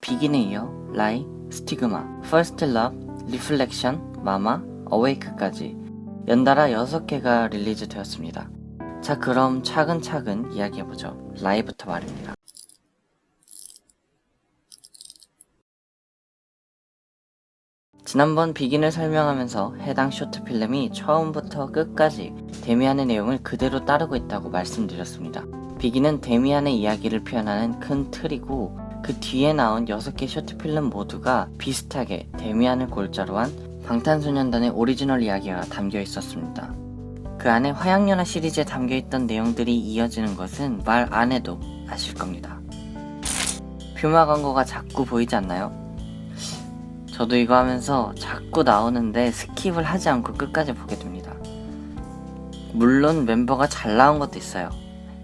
비긴에 이어 라이, 스티그마, 퍼스트 러브, 리플렉션, 마마, 어웨이크까지 연달아 6개가 릴리즈 되었습니다. 자, 그럼 차근차근 이야기해보죠. 라이부터 말입니다. 지난번 비긴을 설명하면서 해당 쇼트 필름이 처음부터 끝까지 데미안의 내용을 그대로 따르고 있다고 말씀드렸습니다. 비긴은 데미안의 이야기를 표현하는 큰 틀이고 그 뒤에 나온 6개 쇼트 필름 모두가 비슷하게 데미안을 골자로 한 방탄소년단의 오리지널 이야기가 담겨 있었습니다. 그 안에 화양연화 시리즈에 담겨있던 내용들이 이어지는 것은 말 안 해도 아실 겁니다. 퓨마 광고가 자꾸 보이지 않나요? 저도 이거 하면서 자꾸 나오는데 스킵을 하지 않고 끝까지 보게 됩니다. 물론 멤버가 잘 나온 것도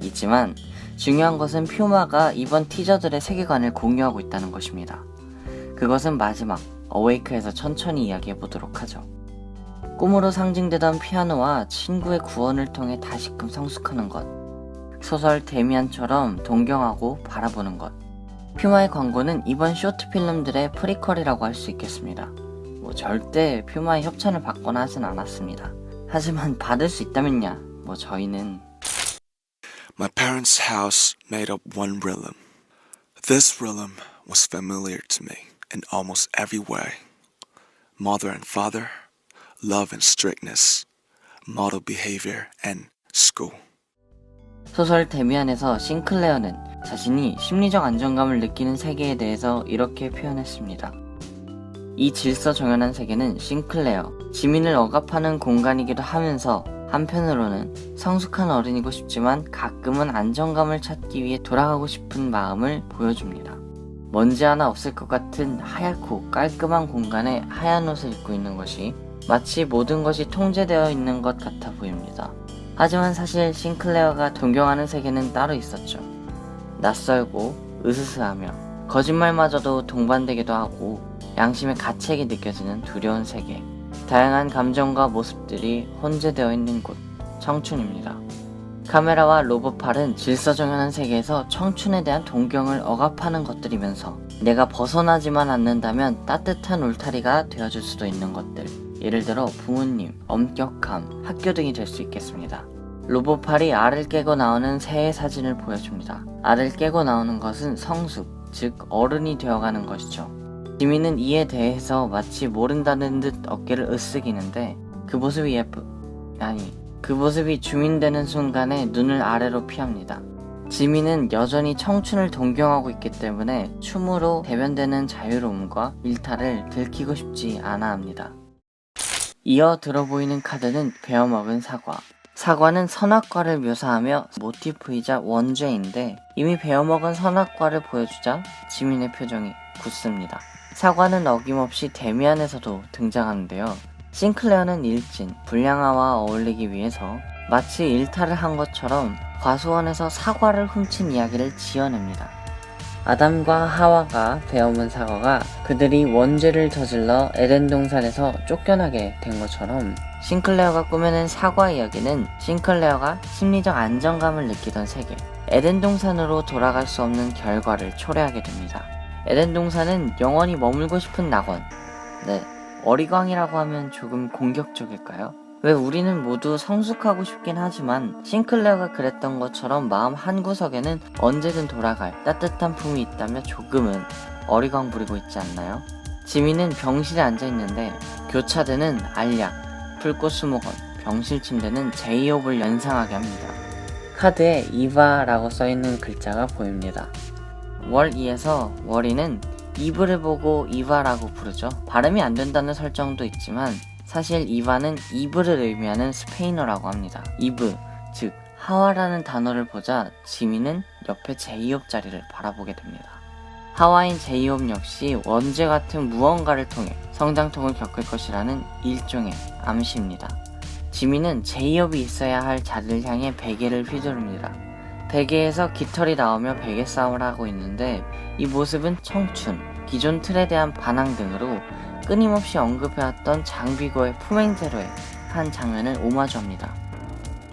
있지만 중요한 것은 퓨마가 이번 티저들의 세계관을 공유하고 있다는 것입니다. 그것은 마지막 어웨이크에서 천천히 이야기해보도록 하죠. 꿈으로 상징되던 피아노와 친구의 구원을 통해 다시금 성숙하는 것, 소설 데미안처럼 동경하고 바라보는 것. 퓨마의 광고는 이번 쇼트 필름들의 프리퀄이라고 할 수 있겠습니다. 절대 퓨마의 협찬을 받거나 하진 않았습니다. 하지만 받을 수 있다면야 저희는 My parents' house made up one rhythm. This rhythm was familiar to me in almost every way. Mother and father, love and strictness, model behavior and school. 소설 데미안에서 싱클레어는 자신이 심리적 안정감을 느끼는 세계에 대해서 이렇게 표현했습니다. 이 질서 정연한 세계는 싱클레어, 지민을 억압하는 공간이기도 하면서 한편으로는 성숙한 어른이고 싶지만 가끔은 안정감을 찾기 위해 돌아가고 싶은 마음을 보여줍니다. 먼지 하나 없을 것 같은 하얗고 깔끔한 공간에 하얀 옷을 입고 있는 것이 마치 모든 것이 통제되어 있는 것 같아 보입니다. 하지만 사실 싱클레어가 동경하는 세계는 따로 있었죠. 낯설고 으스스하며 거짓말마저도 동반되기도 하고 양심의 가책이 느껴지는 두려운 세계. 다양한 감정과 모습들이 혼재되어 있는 곳, 청춘입니다. 카메라와 로봇팔은 질서정연한 세계에서 청춘에 대한 동경을 억압하는 것들이면서 내가 벗어나지만 않는다면 따뜻한 울타리가 되어줄 수도 있는 것들, 예를 들어 부모님, 엄격함, 학교 등이 될 수 있겠습니다. 로봇팔이 알을 깨고 나오는 새의 사진을 보여줍니다. 알을 깨고 나오는 것은 성숙, 즉 어른이 되어가는 것이죠. 지민은 이에 대해서 마치 모른다는 듯 어깨를 으쓱이는데 그 모습이 주민되는 순간에 눈을 아래로 피합니다. 지민은 여전히 청춘을 동경하고 있기 때문에 춤으로 대변되는 자유로움과 일탈을 들키고 싶지 않아 합니다. 이어 들어보이는 카드는 베어먹은 사과. 사과는 선악과를 묘사하며 모티프이자 원죄인데 이미 베어먹은 선악과를 보여주자 지민의 표정이 굳습니다. 사과는 어김없이 데미안에서도 등장하는데요. 싱클레어는 일진, 불량아와 어울리기 위해서 마치 일탈을 한 것처럼 과수원에서 사과를 훔친 이야기를 지어냅니다. 아담과 하와가 베어문 사과가 그들이 원죄를 저질러 에덴 동산에서 쫓겨나게 된 것처럼 싱클레어가 꾸며낸 사과 이야기는 싱클레어가 심리적 안정감을 느끼던 세계, 에덴 동산으로 돌아갈 수 없는 결과를 초래하게 됩니다. 에덴 동산은 영원히 머물고 싶은 낙원. 어리광이라고 하면 조금 공격적일까요? 왜 우리는 모두 성숙하고 싶긴 하지만 싱클레어가 그랬던 것처럼 마음 한구석에는 언제든 돌아갈 따뜻한 품이 있다며 조금은 어리광 부리고 있지 않나요? 지민은 병실에 앉아있는데 교차되는 알약, 풀꽃 수목원, 병실 침대는 제이홉을 연상하게 합니다. 카드에 이바라고 써있는 글자가 보입니다. 월 2에서 월이는 이브를 보고 이바라고 부르죠. 발음이 안 된다는 설정도 있지만 사실 이바는 이브를 의미하는 스페인어라고 합니다. 이브, 즉 하와라는 단어를 보자 지민은 옆에 제이홉 자리를 바라보게 됩니다. 하와인 제이홉 역시 원죄 같은 무언가를 통해 성장통을 겪을 것이라는 일종의 암시입니다. 지민은 제이홉이 있어야 할 자리를 향해 베개를 휘두릅니다. 베개에서 깃털이 나오며 베개 싸움을 하고 있는데 이 모습은 청춘, 기존 틀에 대한 반항 등으로 끊임없이 언급해왔던 장비고의 품행제로의 한 장면을 오마주합니다.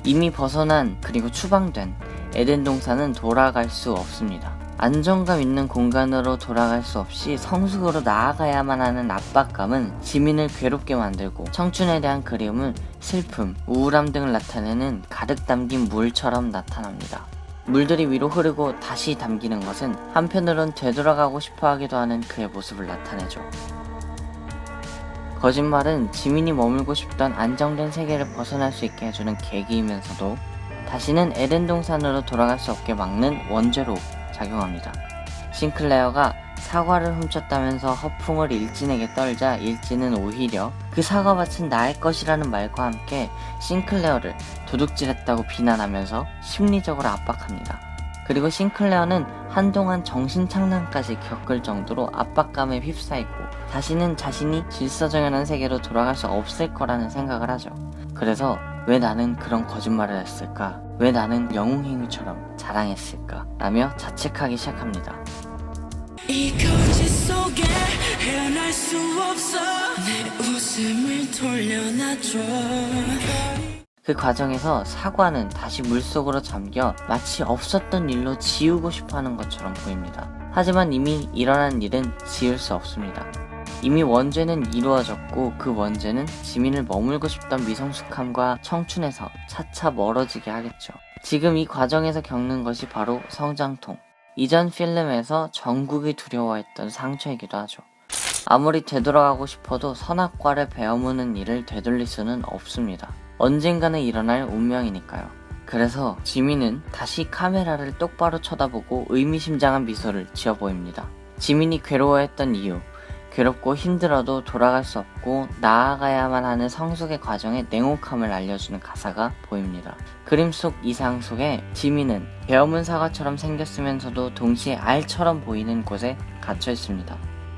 이미 벗어난 그리고 추방된 에덴 동산은 돌아갈 수 없습니다. 안정감 있는 공간으로 돌아갈 수 없이 성숙으로 나아가야만 하는 압박감은 지민을 괴롭게 만들고 청춘에 대한 그리움은 슬픔, 우울함 등을 나타내는 가득 담긴 물처럼 나타납니다. 물들이 위로 흐르고 다시 담기는 것은 한편으론 되돌아가고 싶어 하기도 하는 그의 모습을 나타내죠. 거짓말은 지민이 머물고 싶던 안정된 세계를 벗어날 수 있게 해주는 계기이면서도 다시는 에덴 동산으로 돌아갈 수 없게 막는 원죄로 작용합니다. 싱클레어가 사과를 훔쳤다면서 허풍을 일진에게 떨자 일진은 오히려 그 사과밭은 나의 것이라는 말과 함께 싱클레어를 도둑질했다고 비난하면서 심리적으로 압박합니다. 그리고 싱클레어는 한동안 정신착란까지 겪을 정도로 압박감에 휩싸이고 다시는 자신이 질서정연한 세계로 돌아갈 수 없을 거라는 생각을 하죠. 그래서 왜 나는 그런 거짓말을 했을까? 왜 나는 영웅행위처럼 자랑했을까? 라며 자책하기 시작합니다. 이 거짓 속에 헤어날 수 없어 내 웃음을 돌려놔줘. 그 과정에서 사과는 다시 물속으로 잠겨 마치 없었던 일로 지우고 싶어하는 것처럼 보입니다. 하지만 이미 일어난 일은 지울 수 없습니다. 이미 원죄는 이루어졌고 그 원죄는 지민을 머물고 싶던 미성숙함과 청춘에서 차차 멀어지게 하겠죠. 지금 이 과정에서 겪는 것이 바로 성장통. 이전 필름에서 정국이 두려워했던 상처이기도 하죠. 아무리 되돌아가고 싶어도 선악과를 베어무는 일을 되돌릴 수는 없습니다. 언젠가는 일어날 운명이니까요. 그래서 지민은 다시 카메라를 똑바로 쳐다보고 의미심장한 미소를 지어 보입니다. 지민이 괴로워했던 이유, 괴롭고 힘들어도 돌아갈 수 없고 나아가야만 하는 성숙의 과정의 냉혹함을 알려주는 가사가 보입니다. 그림 속 이상 속에 지민은 베어문 사과처럼 생겼으면서도 동시에 알처럼 보이는 곳에 갇혀 있습니다.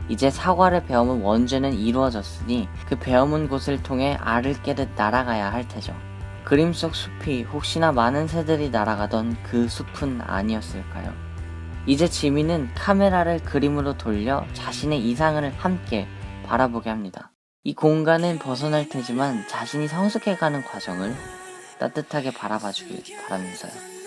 이제 사과를 베어문 원죄는 이루어졌으니 그 베어문 곳을 통해 알을 깨듯 날아가야 할 테죠. 그림 속 숲이 혹시나 많은 새들이 날아가던 그 숲은 아니었을까요? 이제 지민은 카메라를 그림으로 돌려 자신의 이상을 함께 바라보게 합니다. 이 공간은 벗어날 테지만 자신이 성숙해가는 과정을 따뜻하게 바라봐주길 바라면서요.